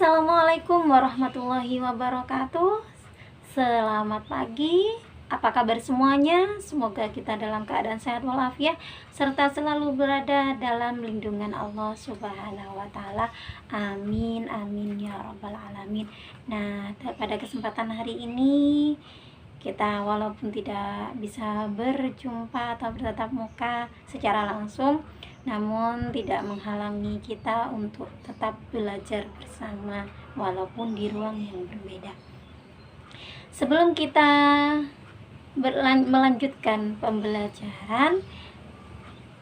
Assalamualaikum warahmatullahi wabarakatuh. Selamat pagi. Apa kabar semuanya? Semoga kita dalam keadaan sehat walafiat serta selalu berada dalam lindungan Allah Subhanahu wa taala. Amin amin ya rabbal alamin. Nah, pada kesempatan hari ini kita walaupun tidak bisa berjumpa atau bertatap muka secara langsung, namun tidak menghalangi kita untuk tetap belajar bersama walaupun di ruang yang berbeda. Sebelum kita melanjutkan pembelajaran,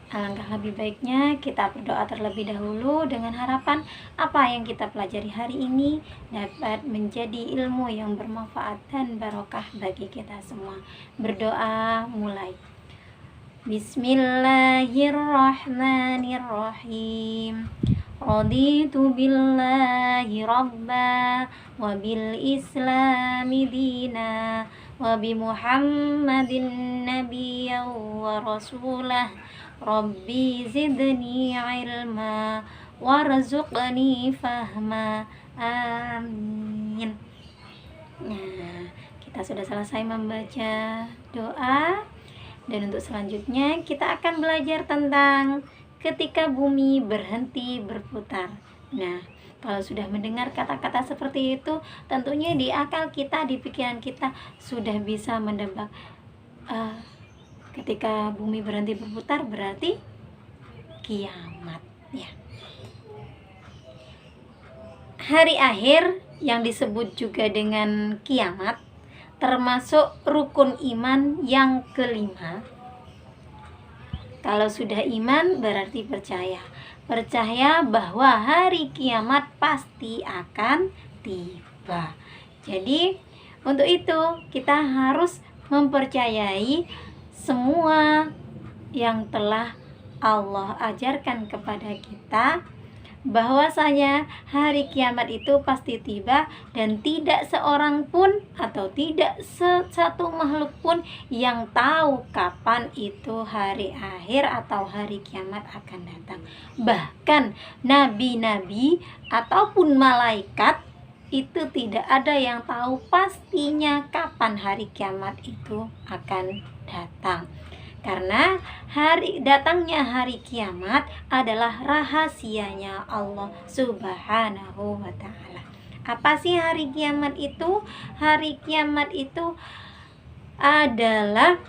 alangkah lebih baiknya kita berdoa terlebih dahulu dengan harapan apa yang kita pelajari hari ini dapat menjadi ilmu yang bermanfaat dan barokah bagi kita semua. Berdoa mulai. Bismillahirrahmanirrahim. Raditu billahi rabba wa bil islami dina wa bi Muhammadin nabiyyan wa rasulah. Rabbi zidni ilma warzuqni fahma. Amin. Nah, kita sudah selesai membaca doa. Dan untuk selanjutnya kita akan belajar tentang ketika bumi berhenti berputar. Nah, kalau sudah mendengar kata-kata seperti itu, tentunya di akal kita, di pikiran kita sudah bisa mendebak ketika bumi berhenti berputar berarti kiamat ya. Hari akhir yang disebut juga dengan kiamat termasuk rukun iman yang kelima. Kalau sudah iman berarti percaya. Percaya bahwa hari kiamat pasti akan tiba. Jadi untuk itu kita harus mempercayai semua yang telah Allah ajarkan kepada kita, bahwasanya hari kiamat itu pasti tiba dan tidak seorang pun atau tidak satu makhluk pun yang tahu kapan itu hari akhir atau hari kiamat akan datang. Bahkan nabi-nabi ataupun malaikat itu tidak ada yang tahu pastinya kapan hari kiamat itu akan datang. Karena datangnya hari kiamat adalah rahasianya Allah Subhanahu wa ta'ala. Apa sih hari kiamat itu? Hari kiamat itu adalah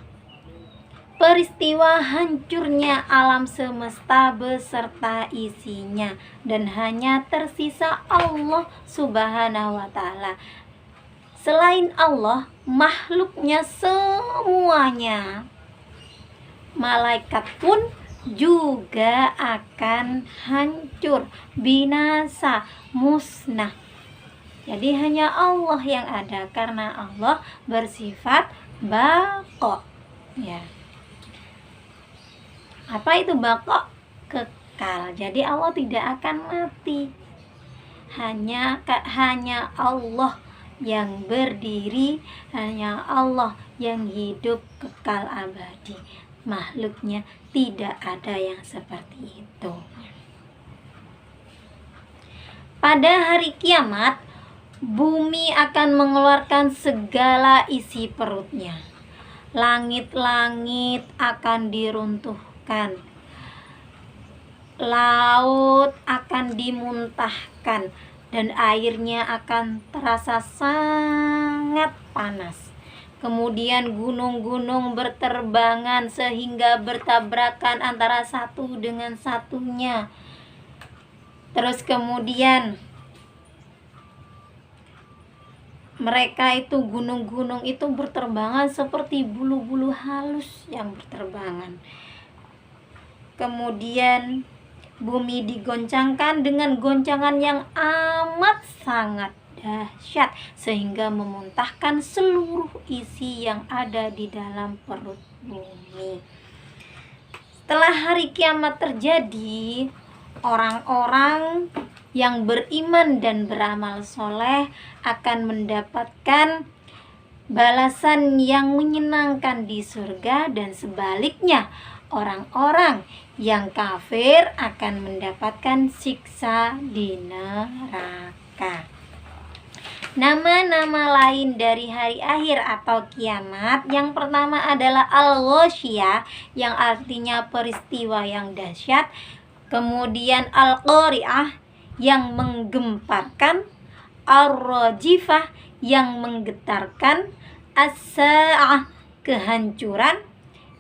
peristiwa hancurnya alam semesta beserta isinya, dan hanya tersisa Allah Subhanahu wa ta'ala. Selain Allah, makhluknya semuanya, malaikat pun juga akan hancur, binasa, musnah. Jadi hanya Allah yang ada, karena Allah bersifat baqa ya. Apa itu baqa? Kekal. Jadi Allah tidak akan mati. Hanya Allah yang berdiri, hanya Allah yang hidup kekal abadi. Makhluknya tidak ada yang seperti itu. Pada hari kiamat, bumi akan mengeluarkan segala isi perutnya. Langit-langit akan diruntuhkan. Laut akan dimuntahkan dan airnya akan terasa sangat panas. Kemudian gunung-gunung berterbangan sehingga bertabrakan antara satu dengan satunya. Terus kemudian mereka itu, gunung-gunung itu berterbangan seperti bulu-bulu halus yang berterbangan. Kemudian bumi digoncangkan dengan goncangan yang amat sangat dahsyat sehingga memuntahkan seluruh isi yang ada di dalam perut bumi. Setelah hari kiamat terjadi, orang-orang yang beriman dan beramal soleh akan mendapatkan balasan yang menyenangkan di surga, dan sebaliknya orang-orang yang kafir akan mendapatkan siksa di neraka. neraka. Nama-nama lain dari hari akhir atau kiamat, yang pertama adalah al-ghasyiyah, yang artinya peristiwa yang dahsyat. Kemudian al-qari'ah, yang menggemparkan. Ar-rajifah, yang menggetarkan. As-sa'ah, kehancuran.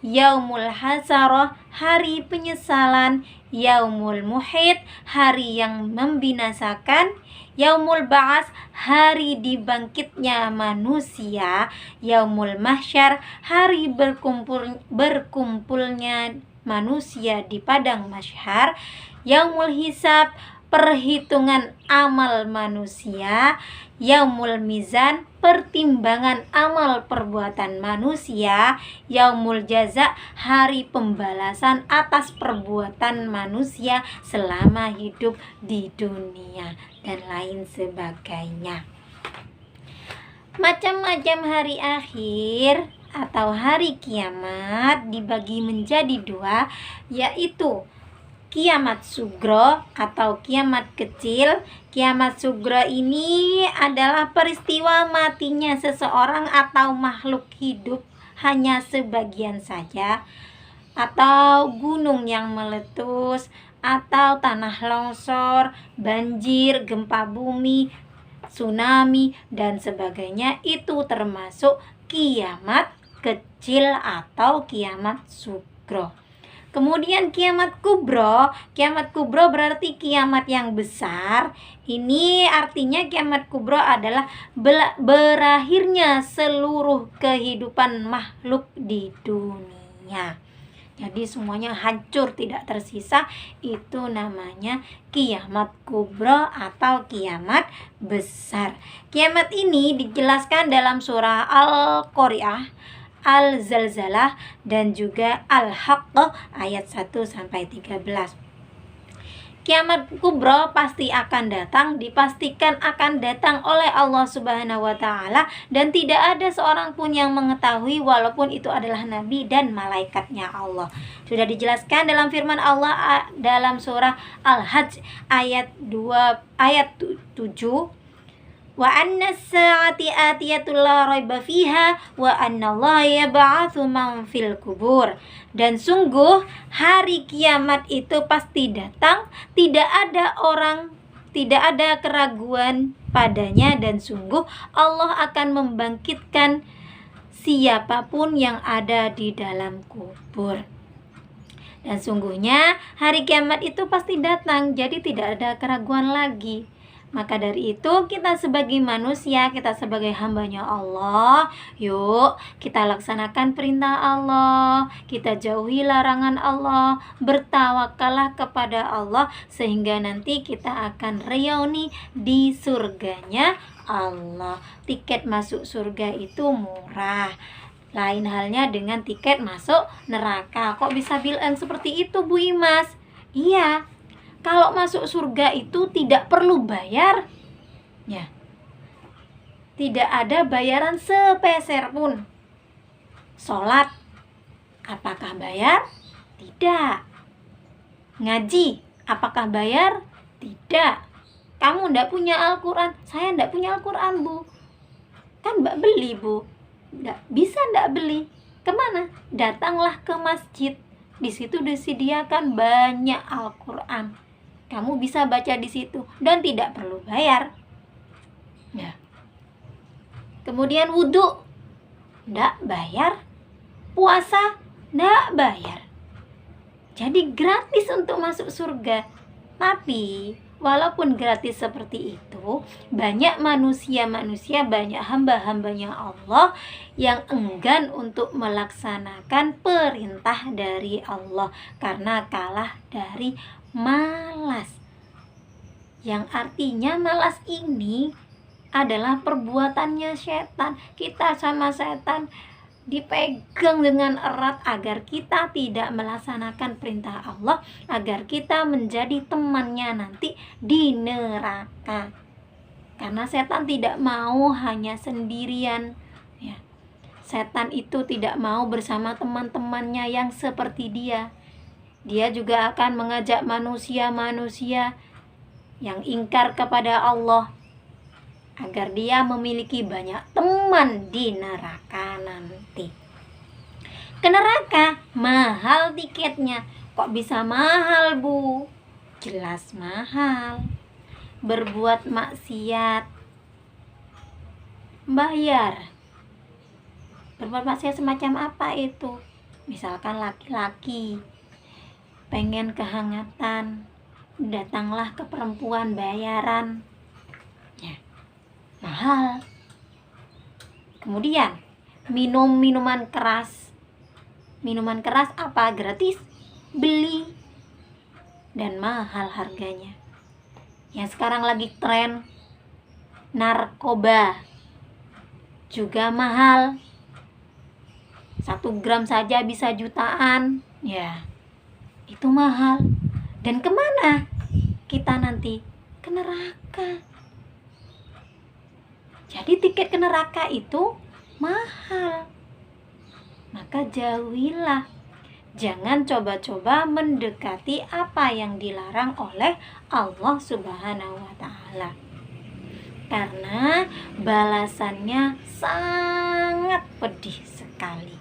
Yaumul hasarah, hari penyesalan. Yaumul muhit, hari yang membinasakan. Yaumul ba'ats, hari dibangkitnya manusia. Yaumul mahsyar, hari berkumpulnya manusia di padang mahsyar. Yaumul hisab, perhitungan amal manusia. Yaumul mizan, pertimbangan amal perbuatan manusia. Yaumul jaza, hari pembalasan atas perbuatan manusia selama hidup di dunia, dan lain sebagainya. Macam-macam hari akhir atau hari kiamat dibagi menjadi dua, yaitu kiamat sugro atau kiamat kecil. Kiamat sugro ini adalah peristiwa matinya seseorang atau makhluk hidup hanya sebagian saja, atau gunung yang meletus, atau tanah longsor, banjir, gempa bumi, tsunami, dan sebagainya. Itu termasuk kiamat kecil atau kiamat sugro. Kemudian kiamat kubro. Kiamat kubro berarti kiamat yang besar. Ini artinya kiamat kubro adalah berakhirnya seluruh kehidupan makhluk di dunia. Jadi semuanya hancur, tidak tersisa. Itu namanya kiamat kubro atau kiamat besar. Kiamat ini dijelaskan dalam surah Al-Qari'ah, Al-Zalzalah, dan juga Al-Haqqah ayat 1-13. Kiamat kubro pasti akan datang, dipastikan akan datang oleh Allah Subhanahu wa Ta'ala, dan tidak ada seorang pun yang mengetahui walaupun itu adalah nabi dan malaikatnya Allah. Sudah dijelaskan dalam firman Allah dalam surah Al-Hajj ayat 7. Wa anna as-sa'ati atiyatul la raiba fiha wa anna Allah yab'atsu man fil kubur. Dan sungguh hari kiamat itu pasti datang, tidak ada keraguan padanya, dan sungguh Allah akan membangkitkan siapapun yang ada di dalam kubur. Dan sungguhnya hari kiamat itu pasti datang, jadi tidak ada keraguan lagi. Maka dari itu kita sebagai manusia, kita sebagai hambanya Allah, yuk kita laksanakan perintah Allah, kita jauhi larangan Allah, bertawakallah kepada Allah, sehingga nanti kita akan reuni di surganya Allah. Tiket masuk surga itu murah. Lain halnya dengan tiket masuk neraka. Kok bisa bilang seperti itu, Bu Imas? Iya, kalau masuk surga itu tidak perlu bayar, ya, tidak ada bayaran sepeser pun. Sholat, apakah bayar? Tidak. Ngaji, apakah bayar? Tidak. Kamu tidak punya Al-Quran, saya tidak punya Al-Quran, Bu. Kan Mbak beli, Bu. Bisa tidak beli? Kemana? Datanglah ke masjid. Di situ disediakan banyak Al-Quran. Kamu bisa baca di situ dan tidak perlu bayar. Ya. Kemudian wudhu, tidak bayar. Puasa, tidak bayar. Jadi gratis untuk masuk surga. Tapi walaupun gratis seperti itu, banyak manusia, banyak hamba-hambanya Allah yang enggan untuk melaksanakan perintah dari Allah karena kalah dari malas. Yang artinya malas ini adalah perbuatannya setan. Kita sama setan dipegang dengan erat agar kita tidak melaksanakan perintah Allah, agar kita menjadi temannya nanti di neraka. Karena setan tidak mau hanya sendirian, ya. Setan itu tidak mau bersama teman-temannya yang seperti dia. Dia juga akan mengajak manusia-manusia yang ingkar kepada Allah, agar dia memiliki banyak teman di neraka nanti. Ke neraka mahal tiketnya. Kok bisa mahal, Bu? Jelas mahal. Berbuat maksiat bayar. Berbuat maksiat semacam apa itu? Misalkan laki-laki pengen kehangatan, datanglah ke perempuan bayaran, ya, mahal. Kemudian minum minuman keras apa? Gratis, beli, dan mahal harganya. Yang sekarang lagi tren narkoba juga mahal. 1 gram saja bisa jutaan, ya itu mahal. Dan kemana kita nanti? Ke neraka. Jadi tiket ke neraka itu mahal. Maka jauhilah. Jangan coba-coba mendekati apa yang dilarang oleh Allah Subhanahu wa Ta'ala. Karena balasannya sangat pedih sekali.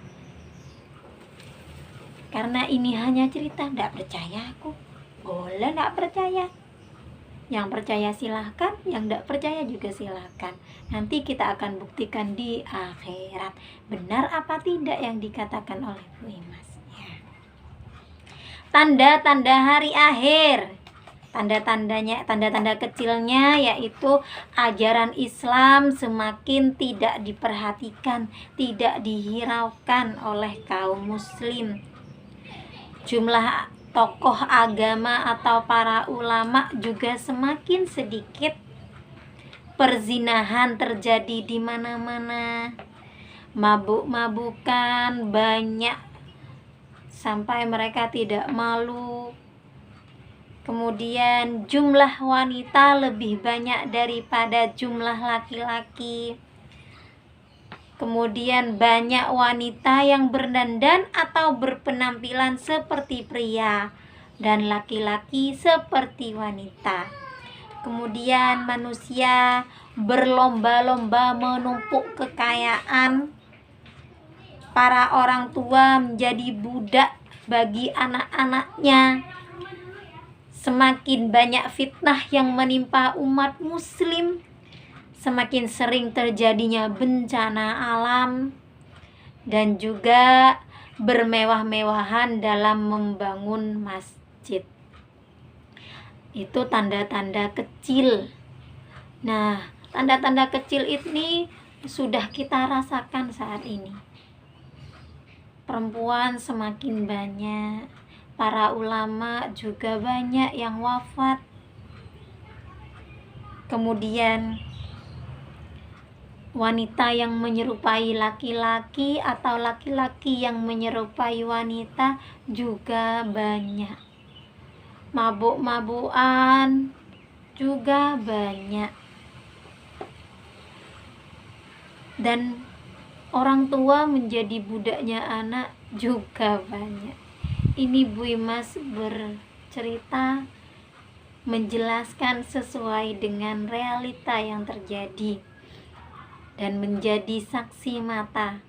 Karena ini hanya cerita, tidak percaya aku. Boleh tidak percaya. Yang percaya silahkan, yang tidak percaya juga silahkan. Nanti kita akan buktikan di akhirat benar apa tidak yang dikatakan oleh Bu Imas, ya. Tanda-tanda hari akhir. Tanda-tanda kecilnya yaitu ajaran Islam semakin tidak diperhatikan, tidak dihiraukan oleh kaum muslim. Jumlah tokoh agama atau para ulama juga semakin sedikit. Perzinahan terjadi di mana-mana. Mabuk-mabukan banyak sampai mereka tidak malu. Kemudian jumlah wanita lebih banyak daripada jumlah laki-laki. Kemudian banyak wanita yang berdandan atau berpenampilan seperti pria dan laki-laki seperti wanita. Kemudian manusia berlomba-lomba menumpuk kekayaan. Para orang tua menjadi budak bagi anak-anaknya. Semakin banyak fitnah yang menimpa umat muslim. Semakin sering terjadinya bencana alam, dan juga bermewah-mewahan dalam membangun masjid. Itu tanda-tanda kecil. Nah, tanda-tanda kecil ini sudah kita rasakan saat ini. Perempuan semakin banyak, para ulama juga banyak yang wafat. Kemudian wanita yang menyerupai laki-laki atau laki-laki yang menyerupai wanita juga banyak. Mabuk-mabukan juga banyak. Dan orang tua menjadi budaknya anak juga banyak. Ini Bu Imas bercerita, menjelaskan sesuai dengan realita yang terjadi. Dan menjadi saksi mata,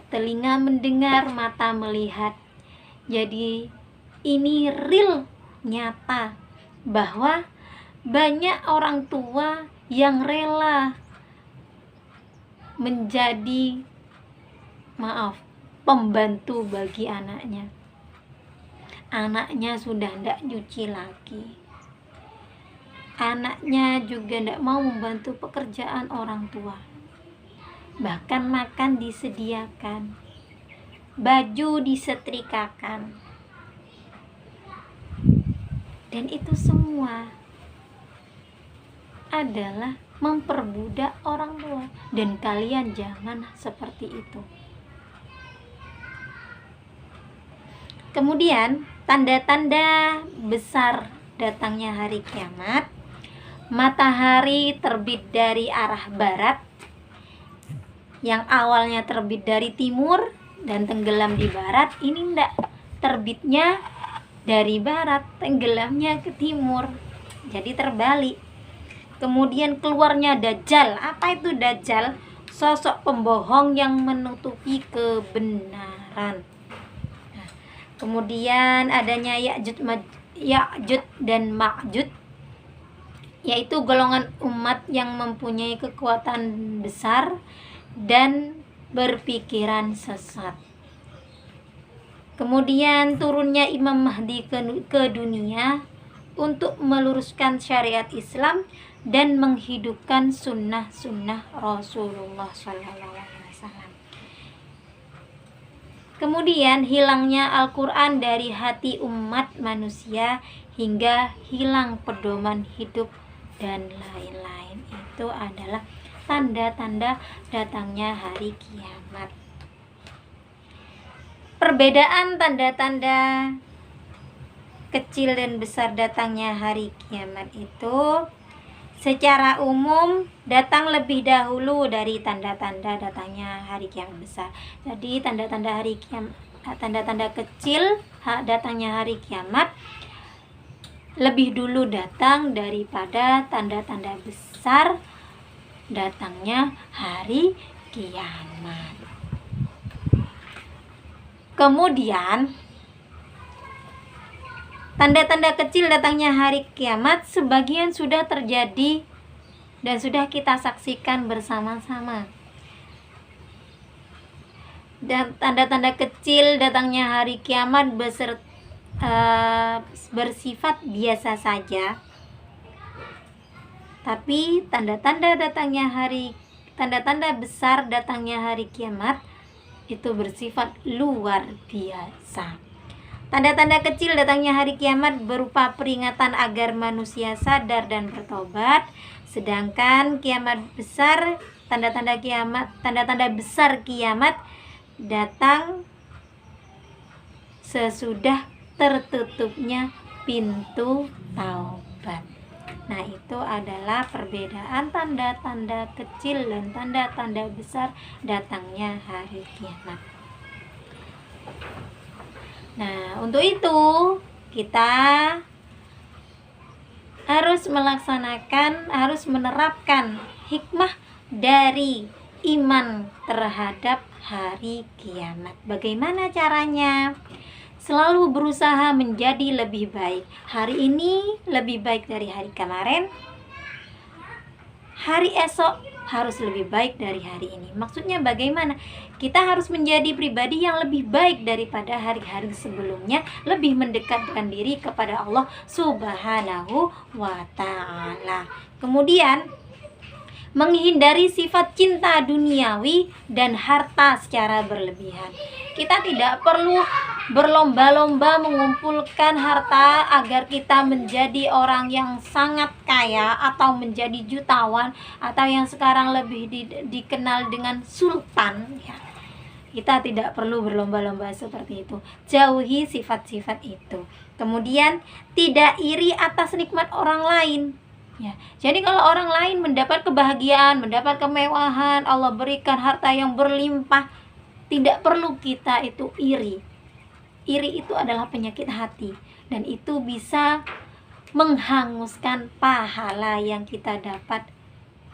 telinga mendengar, mata melihat. Jadi ini real, nyata, bahwa banyak orang tua yang rela menjadi pembantu bagi anaknya. Anaknya sudah tidak nyuci lagi. Anaknya juga tidak mau membantu pekerjaan orang tua. Bahkan makan disediakan, baju disetrikakan. Dan itu semua adalah memperbudak orang tua. Dan kalian jangan seperti itu. Kemudian tanda-tanda besar datangnya hari kiamat. Matahari terbit dari arah barat, yang awalnya terbit dari timur dan tenggelam di barat. Ini enggak, terbitnya dari barat, tenggelamnya ke timur. Jadi terbalik. Kemudian keluarnya Dajjal. Apa itu Dajjal? Sosok pembohong yang menutupi kebenaran. Nah, kemudian adanya Ya'juj dan Ma'juj, yaitu golongan umat yang mempunyai kekuatan besar dan berpikiran sesat. Kemudian turunnya Imam Mahdi ke dunia untuk meluruskan syariat Islam dan menghidupkan sunnah-sunnah Rasulullah SAW. Kemudian hilangnya Al-Quran dari hati umat manusia hingga hilang pedoman hidup dan lain-lain. Itu adalah tanda-tanda datangnya hari kiamat. Perbedaan tanda-tanda kecil dan besar datangnya hari kiamat itu secara umum datang lebih dahulu dari tanda-tanda datangnya hari kiamat besar. Jadi tanda-tanda hari kiamat, tanda-tanda kecil datangnya hari kiamat lebih dulu datang daripada tanda-tanda besar datangnya hari kiamat. Kemudian tanda-tanda kecil datangnya hari kiamat sebagian sudah terjadi dan sudah kita saksikan bersama-sama. Dan tanda-tanda kecil datangnya hari kiamat bersifat biasa saja. Tapi tanda-tanda besar datangnya hari kiamat itu bersifat luar biasa. Tanda-tanda kecil datangnya hari kiamat berupa peringatan agar manusia sadar dan bertobat, sedangkan tanda-tanda besar kiamat datang sesudah tertutupnya pintu taubat. Nah, itu adalah perbedaan tanda-tanda kecil dan tanda-tanda besar datangnya hari kiamat. Nah, untuk itu kita harus menerapkan hikmah dari iman terhadap hari kiamat. Bagaimana caranya? Selalu berusaha menjadi lebih baik. Hari ini lebih baik dari hari kemarin. Hari esok harus lebih baik dari hari ini. Maksudnya bagaimana? Kita harus menjadi pribadi yang lebih baik daripada hari-hari sebelumnya, lebih mendekatkan diri kepada Allah Subhanahu wa ta'ala. Kemudian menghindari sifat cinta duniawi dan harta secara berlebihan. Kita tidak perlu berlomba-lomba mengumpulkan harta agar kita menjadi orang yang sangat kaya atau menjadi jutawan atau yang sekarang lebih dikenal dengan sultan, ya. Kita tidak perlu berlomba-lomba seperti itu. Jauhi sifat-sifat itu. Kemudian tidak iri atas nikmat orang lain. Ya, jadi kalau orang lain mendapat kebahagiaan, mendapat kemewahan, Allah berikan harta yang berlimpah, tidak perlu kita itu iri. Iri itu adalah penyakit hati dan itu bisa menghanguskan pahala yang kita dapat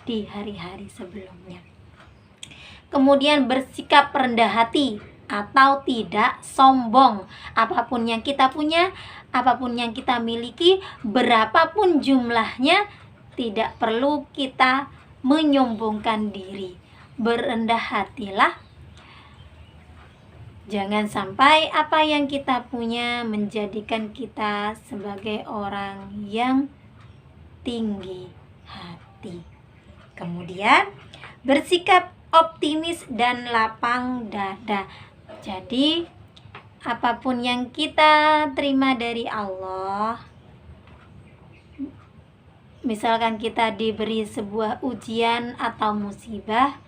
di hari-hari sebelumnya. Kemudian bersikap rendah hati atau tidak sombong. Apapun yang kita punya, apapun yang kita miliki, berapapun jumlahnya, tidak perlu kita menyombongkan diri. Berendah hatilah. Jangan sampai apa yang kita punya menjadikan kita sebagai orang yang tinggi hati. Kemudian bersikap optimis dan lapang dada. Jadi apapun yang kita terima dari Allah, misalkan kita diberi sebuah ujian atau musibah,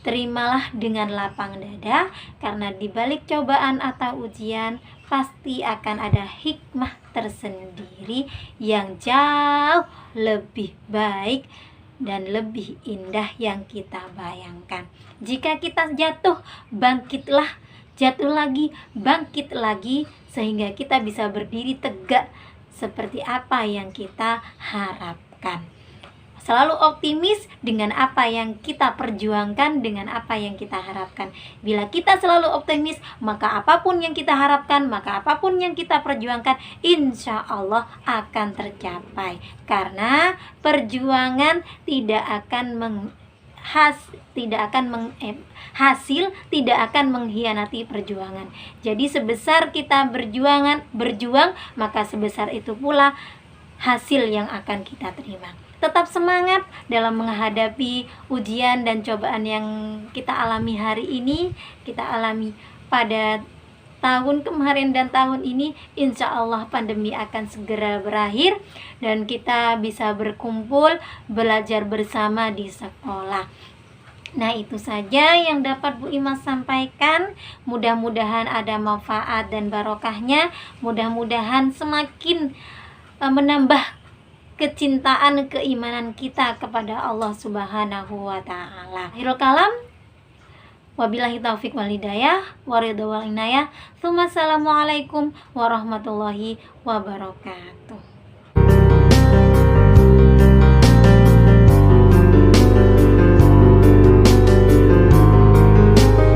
terimalah dengan lapang dada, karena di balik cobaan atau ujian pasti akan ada hikmah tersendiri yang jauh lebih baik dan lebih indah yang kita bayangkan. Jika kita jatuh, bangkitlah, jatuh lagi, bangkit lagi, sehingga kita bisa berdiri tegak seperti apa yang kita harapkan. Selalu optimis dengan apa yang kita perjuangkan, dengan apa yang kita harapkan. Bila kita selalu optimis, maka apapun yang kita harapkan, maka apapun yang kita perjuangkan, insya Allah akan tercapai. Karena perjuangan tidak akan hasil tidak akan mengkhianati perjuangan. Jadi sebesar kita berjuang, maka sebesar itu pula hasil yang akan kita terima. Tetap semangat dalam menghadapi ujian dan cobaan yang kita alami hari ini, kita alami pada tahun kemarin dan tahun ini. Insya Allah pandemi akan segera berakhir dan kita bisa berkumpul, belajar bersama di sekolah. Nah, itu saja yang dapat Bu Imas sampaikan. Mudah-mudahan ada manfaat dan barokahnya. Mudah-mudahan semakin menambah kecintaan, keimanan kita kepada Allah Subhanahu wa Ta'ala. Akhirul kalam, wabillahi taufik wal hidayah, waridho wal inayah. Assalamualaikum warahmatullahi wabarakatuh.